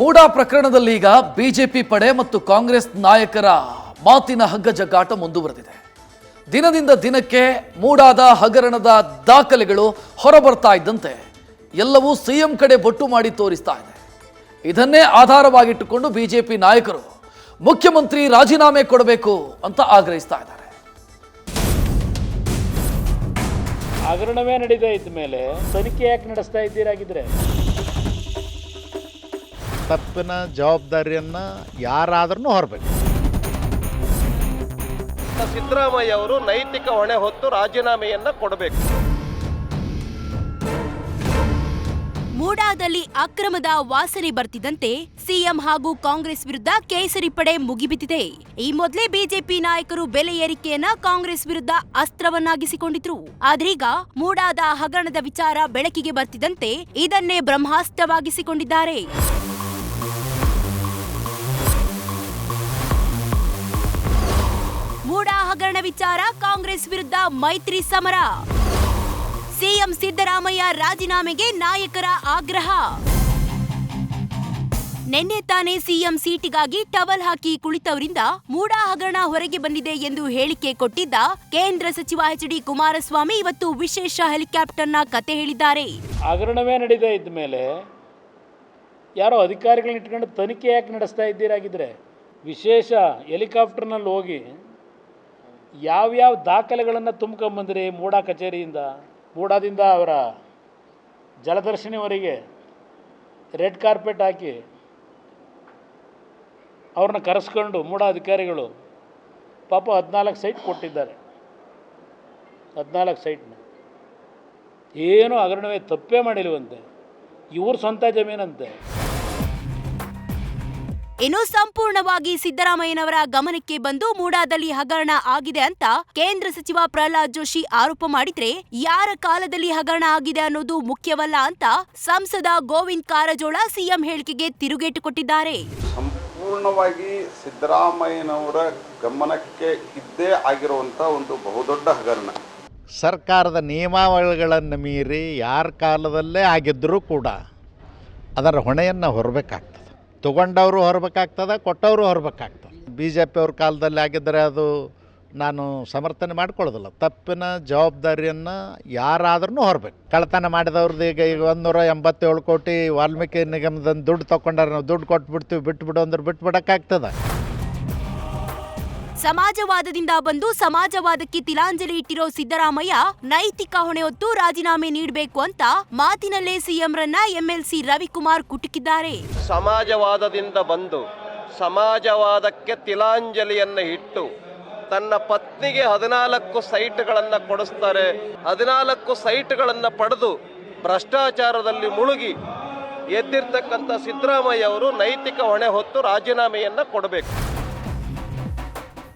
ಮೂಡಾ ಪ್ರಕರಣದಲ್ಲಿ ಈಗ ಬಿಜೆಪಿ ಪಡೆ ಮತ್ತು ಕಾಂಗ್ರೆಸ್ ನಾಯಕರ ಮಾತಿನ ಹಗ್ಗಜಗ್ಗಾಟ ಮುಂದುವರೆದಿದೆ. ದಿನದಿಂದ ದಿನಕ್ಕೆ ಮೂಡಾದ ಹಗರಣದ ದಾಖಲೆಗಳು ಹೊರಬರ್ತಾ ಇದ್ದಂತೆ ಎಲ್ಲವೂ ಸಿಎಂ ಕಡೆ ಬೊಟ್ಟು ಮಾಡಿ ತೋರಿಸ್ತಾ ಇದೆ. ಇದನ್ನೇ ಆಧಾರವಾಗಿಟ್ಟುಕೊಂಡು ಬಿಜೆಪಿ ನಾಯಕರು ಮುಖ್ಯಮಂತ್ರಿ ರಾಜೀನಾಮೆ ಕೊಡಬೇಕು ಅಂತ ಆಗ್ರಹಿಸ್ತಾ ಇದ್ದಾರೆ. ಹಗರಣವೇ ನಡೀತಾ ಇದ್ದ ಮೇಲೆ ತನಿಖೆ ಯಾಕೆ ನಡೆಸ್ತಾ ಇದ್ದೀರಾಗಿದ್ರೆ? ತಪ್ಪಿನ ಜವಾಬ್ದಾರಿಯನ್ನು ಯಾರಾದ್ರೂ ಹೊರಬೇಕು. ಸಿದ್ದರಾಮಯ್ಯ ಅವರು ನೈತಿಕ ಹೊಣೆ ಹೊತ್ತು ರಾಜೀನಾಮೆಯನ್ನ ಕೊಡಬೇಕು. ಮೂಡಾದಲ್ಲಿ ಅಕ್ರಮದ ವಾಸನೆ ಬರ್ತಿದ್ದಂತೆ ಸಿಎಂ ಹಾಗೂ ಕಾಂಗ್ರೆಸ್ ವಿರುದ್ಧ ಕೇಸರಿ ಪಡೆ ಮುಗಿಬಿದ್ದಿದೆ. ಈ ಮೊದಲೇ ಬಿಜೆಪಿ ನಾಯಕರು ಬೆಲೆ ಏರಿಕೆಯನ್ನ ಕಾಂಗ್ರೆಸ್ ವಿರುದ್ಧ ಅಸ್ತ್ರವನ್ನಾಗಿಸಿಕೊಂಡಿದ್ರು. ಆದ್ರೀಗ ಮೂಡಾದ ಹಗರಣದ ವಿಚಾರ ಬೆಳಕಿಗೆ ಬರ್ತಿದ್ದಂತೆ ಇದನ್ನೇ ಬ್ರಹ್ಮಾಸ್ತ್ರವಾಗಿಸಿಕೊಂಡಿದ್ದಾರೆ. ಮೂಡಾ ಹಗರಣ ವಿಚಾರ ಕಾಂಗ್ರೆಸ್ ವಿರುದ್ಧ ಮೈತ್ರಿ ಸಮರ. ಸಿಎಂ ಸಿದ್ದರಾಮಯ್ಯ ರಾಜೀನಾಮೆಗೆ ನಾಯಕರ ಆಗ್ರಹ. ನಿನ್ನೆ ತಾನೇ ಸಿಎಂ ಸೀಟಿಗಾಗಿ ಟವಲ್ ಹಾಕಿ ಕುಳಿತವರಿಂದ ಮೂಡಾ ಹಗರಣ ಹೊರಗೆ ಬಂದಿದೆ ಎಂದು ಹೇಳಿಕೆ ಕೊಟ್ಟಿದ್ದ ಕೇಂದ್ರ ಸಚಿವ ಎಚ್.ಡಿ. ಕುಮಾರಸ್ವಾಮಿ ಇವತ್ತು ವಿಶೇಷ ಹೆಲಿಕಾಪ್ಟರ್ನ ಕತೆ ಹೇಳಿದ್ದಾರೆ. ಹಗರಣವೇ ನಡೀತಾ ಇದ್ದ ಮೇಲೆ ಯಾರೋ ಅಧಿಕಾರಿಗಳನ್ನ ಇಟ್ಕೊಂಡು ತನಿಖೆ ಯಾಕೆ ನಡೆಸ್ತಾ ಇದ್ದೀರಾಗಿದ್ರೆ? ವಿಶೇಷ ಹೆಲಿಕಾಪ್ಟರ್ನಲ್ಲಿ ಹೋಗಿ ಯಾವ್ಯಾವ ದಾಖಲೆಗಳನ್ನು ತುಂಬ್ಕೊಂಬಂದ್ರಿ ಮೂಡಾ ಕಚೇರಿಯಿಂದ, ಮೂಡಾದಿಂದ ಅವರ ಜಲದರ್ಶಿನಿವರೆಗೆ ರೆಡ್ ಕಾರ್ಪೆಟ್ ಹಾಕಿ ಅವ್ರನ್ನ ಕರೆಸ್ಕೊಂಡು ಮೂಡಾ ಅಧಿಕಾರಿಗಳು ಪಾಪ 14 ಸೈಟ್ ಕೊಟ್ಟಿದ್ದಾರೆ. 14 ಸೈಟ್ನ ಏನೂ ಹಗರಣವೇ ತಪ್ಪೇ ಮಾಡಿಲ್ವಂತೆ. ಇವ್ರ ಸ್ವಂತ ಜಮೀನಂತೆ. ಇನ್ನು ಸಂಪೂರ್ಣವಾಗಿ ಸಿದ್ದರಾಮಯ್ಯನವರ ಗಮನಕ್ಕೆ ಬಂದು ಮೂಡಾದಲ್ಲಿ ಹಗರಣ ಆಗಿದೆ ಅಂತ ಕೇಂದ್ರ ಸಚಿವ ಪ್ರಹ್ಲಾದ್ ಜೋಶಿ ಆರೋಪ ಮಾಡಿದ್ರೆ, ಯಾರ ಕಾಲದಲ್ಲಿ ಹಗರಣ ಆಗಿದೆ ಅನ್ನೋದು ಮುಖ್ಯವಲ್ಲ ಅಂತ ಸಂಸದ ಗೋವಿಂದ ಕಾರಜೋಳ ಸಿಎಂ ಹೇಳಿಕೆಗೆ ತಿರುಗೇಟು ಕೊಟ್ಟಿದ್ದಾರೆ. ಸಂಪೂರ್ಣವಾಗಿ ಸಿದ್ದರಾಮಯ್ಯನವರ ಗಮನಕ್ಕೆ ಇದ್ದೇ ಆಗಿರುವಂತ ಒಂದು ಬಹುದೊಡ್ಡ ಹಗರಣ. ಸರ್ಕಾರದ ನಿಯಮಾವಳಿಗಳನ್ನು ಮೀರಿ ಯಾರ ಕಾಲದಲ್ಲೇ ಆಗಿದ್ದರೂ ಕೂಡ ಅದರ ಹೊಣೆಯನ್ನು ಹೊರಬೇಕಾಗ್ತದೆ. ತೊಗೊಂಡವರು ಹೊರಬೇಕಾಗ್ತದೆ, ಕೊಟ್ಟವರು ಹೊರಬೇಕಾಗ್ತದೆ. BJP ಅವ್ರ ಕಾಲದಲ್ಲಿ ಆಗಿದ್ದರೆ ಅದು ನಾನು ಸಮರ್ಥನೆ ಮಾಡ್ಕೊಳ್ಳೋದಿಲ್ಲ. ತಪ್ಪಿನ ಜವಾಬ್ದಾರಿಯನ್ನು ಯಾರಾದ್ರೂ ಹೊರಬೇಕು. ಕಳ್ಳತನ ಮಾಡಿದವ್ರದ್ದು ಈಗ 187 ಕೋಟಿ ವಾಲ್ಮೀಕಿ ನಿಗಮದಿಂದ ದುಡ್ಡು ತೊಗೊಂಡಾರೆ, ನಾವು ದುಡ್ಡು ಕೊಟ್ಬಿಡ್ತೀವಿ ಬಿಟ್ಬಿಡು ಅಂದ್ರೆ ಬಿಟ್ಬಿಡೋಕ್ಕಾಗ್ತದೆ. ಸಮಾಜವಾದದಿಂದ ಬಂದು ಸಮಾಜವಾದಕ್ಕೆ ತಿಲಾಂಜಲಿ ಇಟ್ಟಿರೋ ಸಿದ್ದರಾಮಯ್ಯ ನೈತಿಕ ಹೊಣೆ ಹೊತ್ತು ರಾಜೀನಾಮೆ ನೀಡಬೇಕು ಅಂತ ಮಾತಿನಲ್ಲೇ ಸಿಎಂರನ್ನ MLC ರವಿಕುಮಾರ್ ಕುಟುಕಿದ್ದಾರೆ. ಸಮಾಜವಾದದಿಂದ ಬಂದು ಸಮಾಜವಾದಕ್ಕೆ ತಿಲಾಂಜಲಿಯನ್ನ ಇಟ್ಟು ತನ್ನ ಪತ್ನಿಗೆ 14 ಸೈಟ್ಗಳನ್ನ ಕೊಡಿಸ್ತಾರೆ. 14 ಸೈಟ್ಗಳನ್ನ ಪಡೆದು ಭ್ರಷ್ಟಾಚಾರದಲ್ಲಿ ಮುಳುಗಿ ಎದ್ದಿರ್ತಕ್ಕಂಥ ಸಿದ್ದರಾಮಯ್ಯ ಅವರು ನೈತಿಕ ಹೊಣೆ ಹೊತ್ತು ರಾಜೀನಾಮೆಯನ್ನ ಕೊಡಬೇಕು.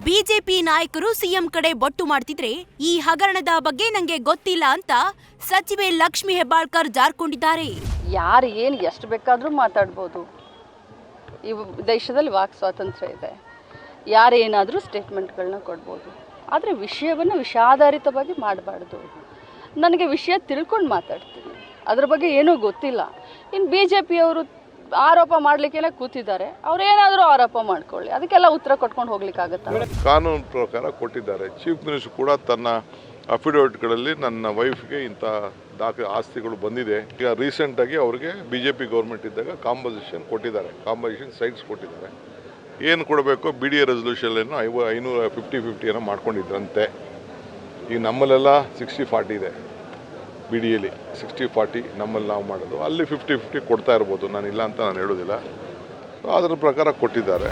ಬಿಜೆಪಿ ನಾಯಕರು ಸಿಎಂ ಕಡೆ ಬೊಟ್ಟು ಮಾಡ್ತಿದ್ರೆ, ಈ ಹಗರಣದ ಬಗ್ಗೆ ನಂಗೆ ಗೊತ್ತಿಲ್ಲ ಅಂತ ಸಚಿವೆ ಲಕ್ಷ್ಮಿ ಹೆಬ್ಬಾಳ್ಕರ್ ಜಾರ್ಕೊಂಡಿದ್ದಾರೆ. ಯಾರು ಏನು ಎಷ್ಟು ಬೇಕಾದರೂ ಮಾತಾಡ್ಬೋದು. ಈ ದೇಶದಲ್ಲಿ ವಾಕ್ ಸ್ವಾತಂತ್ರ್ಯ ಇದೆ. ಯಾರೇನಾದರೂ ಸ್ಟೇಟ್ಮೆಂಟ್ಗಳನ್ನ ಕೊಡ್ಬೋದು. ಆದರೆ ವಿಷಯವನ್ನು ವಿಷಯಾಧಾರಿತವಾಗಿ ಮಾಡಬಾರ್ದು. ನನಗೆ ವಿಷಯ ತಿಳ್ಕೊಂಡು ಮಾತಾಡ್ತೀನಿ. ಅದ್ರ ಬಗ್ಗೆ ಏನೂ ಗೊತ್ತಿಲ್ಲ. ಇನ್ನು BJPಯವರು ಆರೋಪ ಮಾಡಲಿಕ್ಕೆ ಕೂತಿದ್ದಾರೆ. ಅವ್ರೇನಾದರೂ ಆರೋಪ ಮಾಡ್ಕೊಳ್ಳಿ, ಅದಕ್ಕೆಲ್ಲ ಉತ್ತರ ಕೊಟ್ಕೊಂಡು ಹೋಗ್ಲಿಕ್ಕಾಗತ್ತಾ? ಕಾನೂನು ಪ್ರಕಾರ ಕೊಟ್ಟಿದ್ದಾರೆ. ಚೀಫ್ ಮಿನಿಸ್ಟರ್ ಕೂಡ ತನ್ನ ಅಫಿಡವಿಟ್ಗಳಲ್ಲಿ ನನ್ನ ವೈಫ್ಗೆ ಇಂಥ ಆಸ್ತಿಗಳು ಬಂದಿದೆ. ಈಗ ರೀಸೆಂಟಾಗಿ ಅವ್ರಿಗೆ BJP ಗೌರ್ಮೆಂಟ್ ಇದ್ದಾಗ ಕಾಂಪೋಸಿಷನ್ ಕೊಟ್ಟಿದ್ದಾರೆ, ಕಾಂಪೋಸಿಷನ್ ಸೈಟ್ಸ್ ಕೊಟ್ಟಿದ್ದಾರೆ. ಏನು ಕೊಡಬೇಕು BDA ರೆಸಲ್ಯೂಷನ್ 550-50 ಏನೋ ಮಾಡ್ಕೊಂಡಿದ್ರಂತೆ. ಈಗ ನಮ್ಮಲ್ಲೆಲ್ಲ 60-40 ಇದೆ. BDAಲಿ 60-40 ನಮ್ಮಲ್ಲಿ ನಾವು ಮಾಡೋದು. ಅಲ್ಲಿ 50-50 ಕೊಡ್ತಾ ಇರ್ಬೋದು, ನಾನು ಇಲ್ಲ ಅಂತ ನಾನು ಹೇಳೋದಿಲ್ಲ. ಅದರ ಪ್ರಕಾರ ಕೊಟ್ಟಿದ್ದಾರೆ.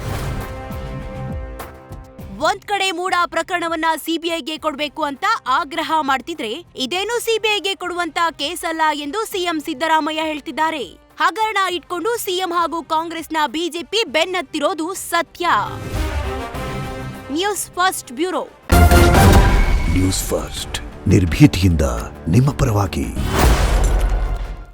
ಒಂದ್ ಕಡೆ ಮೂಡಾ ಪ್ರಕರಣವನ್ನ CBIಗೆ ಕೊಡಬೇಕು ಅಂತ ಆಗ್ರಹ ಮಾಡ್ತಿದ್ರೆ, ಇದೇನು CBIಗೆ ಕೊಡುವಂತ ಕೇಸ್ ಅಲ್ಲ ಎಂದು ಸಿಎಂ ಸಿದ್ದರಾಮಯ್ಯ ಹೇಳ್ತಿದ್ದಾರೆ. ಹಗರಣ ಇಟ್ಕೊಂಡು ಸಿಎಂ ಹಾಗೂ ಕಾಂಗ್ರೆಸ್ನ ಬಿಜೆಪಿ ಬೆನ್ನತ್ತಿರೋದು ಸತ್ಯ. News first bureau. News first ನಿರ್ಭೀತಿಯಿಂದ ನಿಮ್ಮ ಪರವಾಗಿ.